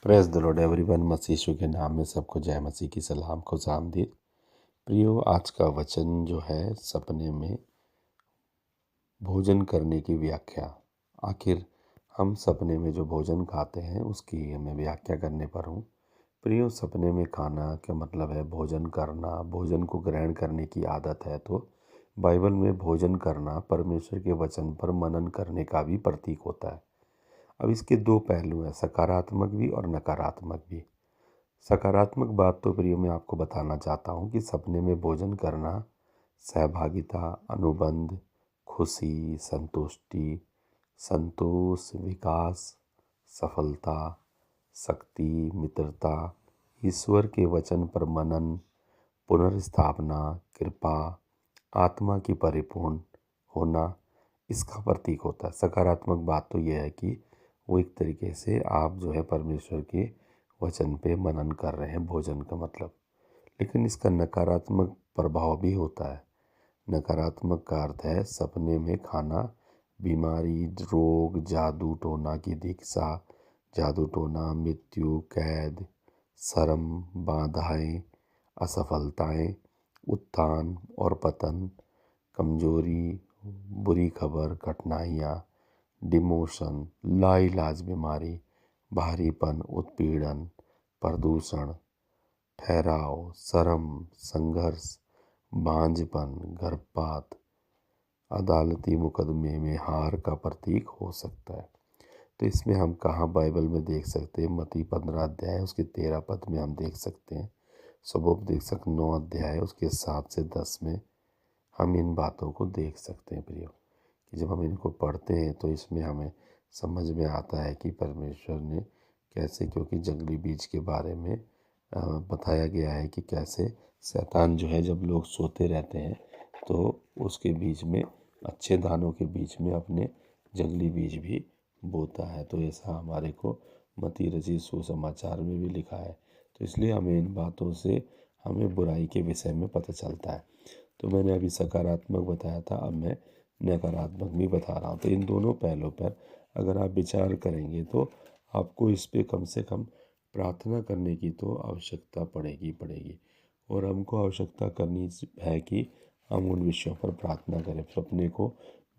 Praise the lord everyone. मसीह यीशु के नाम में सबको जय मसीह की सलाम, खुशामदीद। प्रियो, आज का वचन जो है सपने में भोजन करने की व्याख्या। आखिर हम सपने में जो भोजन खाते हैं उसकी मैं व्याख्या करने पर हूँ। प्रियो, सपने में खाना क्या मतलब है? भोजन करना, भोजन को ग्रहण करने की आदत है। तो बाइबल में भोजन करना परमेश्वर के वचन पर मनन करने का भी प्रतीक होता है। अब इसके दो पहलू हैं, सकारात्मक भी और नकारात्मक भी। सकारात्मक बात तो प्रिय मैं आपको बताना चाहता हूँ कि सपने में भोजन करना सहभागिता, अनुबंध, खुशी, संतुष्टि, संतोष, विकास, सफलता, शक्ति, मित्रता, ईश्वर के वचन पर मनन, पुनर्स्थापना, कृपा, आत्मा की परिपूर्ण होना, इसका प्रतीक होता है। सकारात्मक बात तो यह है कि वो एक तरीके से आप जो है परमेश्वर के वचन पे मनन कर रहे हैं, भोजन का मतलब। लेकिन इसका नकारात्मक प्रभाव भी होता है। नकारात्मक का अर्थ है सपने में खाना बीमारी, रोग, जादू टोना की दीक्षा, जादू टोना, मृत्यु, कैद, शर्म, बाधाएं, असफलताएं, उत्थान और पतन, कमजोरी, बुरी खबर, कठिनाइयाँ, डिमोशन, लाइलाज बीमारी, भारीपन, उत्पीड़न, प्रदूषण, ठहराव, शर्म, संघर्ष, बांझपन, गर्भपात, अदालती मुकदमे में हार का प्रतीक हो सकता है। तो इसमें हम कहाँ बाइबल में देख सकते हैं? मत्ती 15 अध्याय उसके 13 पद में हम देख सकते हैं। सुबोपदेशक 9 अध्याय उसके 7 से 10 में हम इन बातों को देख सकते हैं प्रियो, कि जब हम इनको पढ़ते हैं तो इसमें हमें समझ में आता है कि परमेश्वर ने कैसे, क्योंकि जंगली बीज के बारे में बताया गया है कि कैसे शैतान जो है जब लोग सोते रहते हैं तो उसके बीच में, अच्छे दानों के बीच में अपने जंगली बीज भी बोता है। तो ऐसा हमारे को मत्ती रचित सुसमाचार में भी लिखा है। तो इसलिए हमें इन बातों से हमें बुराई के विषय में पता चलता है। तो मैंने अभी सकारात्मक बताया था, अब मैं नकारात्मक भी बता रहा हूँ। तो इन दोनों पहलों पर अगर आप विचार करेंगे तो आपको इस पे कम से कम प्रार्थना करने की तो आवश्यकता पड़ेगी। और हमको आवश्यकता करनी है कि हम उन विषयों पर प्रार्थना करें, सपने को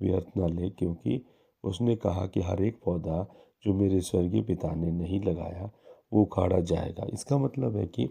व्यर्थ न ले, क्योंकि उसने कहा कि हर एक पौधा जो मेरे स्वर्गीय पिता ने नहीं लगाया वो उखाड़ा जाएगा। इसका मतलब है कि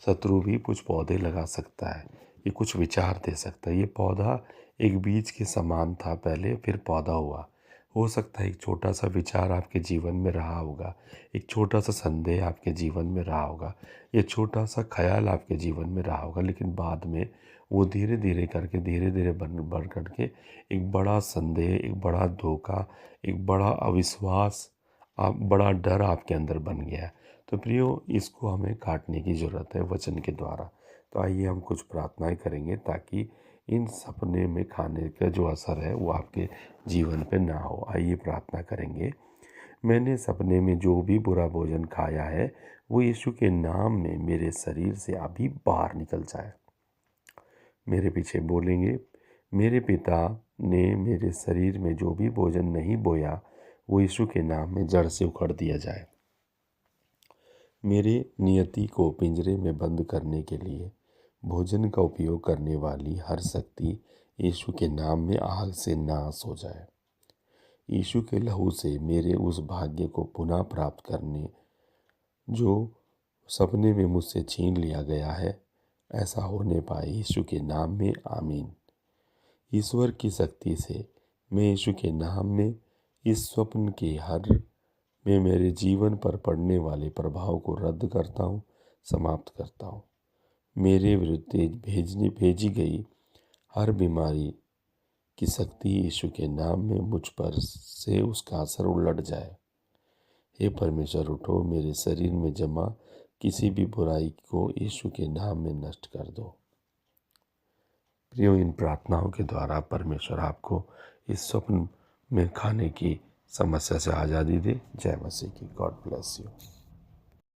शत्रु भी कुछ पौधे लगा सकता है, ये कुछ विचार दे सकता है। ये पौधा एक बीज के समान था पहले, फिर पौधा हुआ। हो सकता है एक छोटा सा विचार आपके जीवन में रहा होगा, एक छोटा सा संदेह आपके जीवन में रहा होगा, ये छोटा सा ख्याल आपके जीवन में रहा होगा, लेकिन बाद में वो धीरे धीरे बढ़ करके एक बड़ा संदेह, एक बड़ा धोखा, एक बड़ा अविश्वास, बड़ा डर आपके अंदर बन गया है। तो प्रियो, इसको हमें काटने की ज़रूरत है वचन के द्वारा। तो आइए हम कुछ प्रार्थनाएं करेंगे ताकि इन सपने में खाने का जो असर है वो आपके जीवन पे ना हो। आइए प्रार्थना करेंगे। मैंने सपने में जो भी बुरा भोजन खाया है वो यीशु के नाम में मेरे शरीर से अभी बाहर निकल जाए। मेरे पीछे बोलेंगे, मेरे पिता ने मेरे शरीर में जो भी भोजन नहीं बोया वो यीशु के नाम में जड़ से उखड़ दिया जाए। मेरे नियति को पिंजरे में बंद करने के लिए भोजन का उपयोग करने वाली हर शक्ति यीशु के नाम में आग से नाश हो जाए। यीशु के लहू से मेरे उस भाग्य को पुनः प्राप्त करने जो सपने में मुझसे छीन लिया गया है, ऐसा होने पाए यीशु के नाम में, आमीन। ईश्वर की शक्ति से मैं यीशु के नाम में इस स्वप्न के हर में मेरे जीवन पर पड़ने वाले प्रभाव को रद्द करता हूँ, समाप्त करता हूँ। मेरे विरुद्ध भेजी गई हर बीमारी की शक्ति यीशु के नाम में मुझ पर से उसका असर उलट जाए। हे परमेश्वर, उठो, मेरे शरीर में जमा किसी भी बुराई को यीशु के नाम में नष्ट कर दो। प्रियो, इन प्रार्थनाओं के द्वारा परमेश्वर आपको इस स्वप्न में खाने की समस्या से आज़ादी दे। जय मसीह की। God bless you.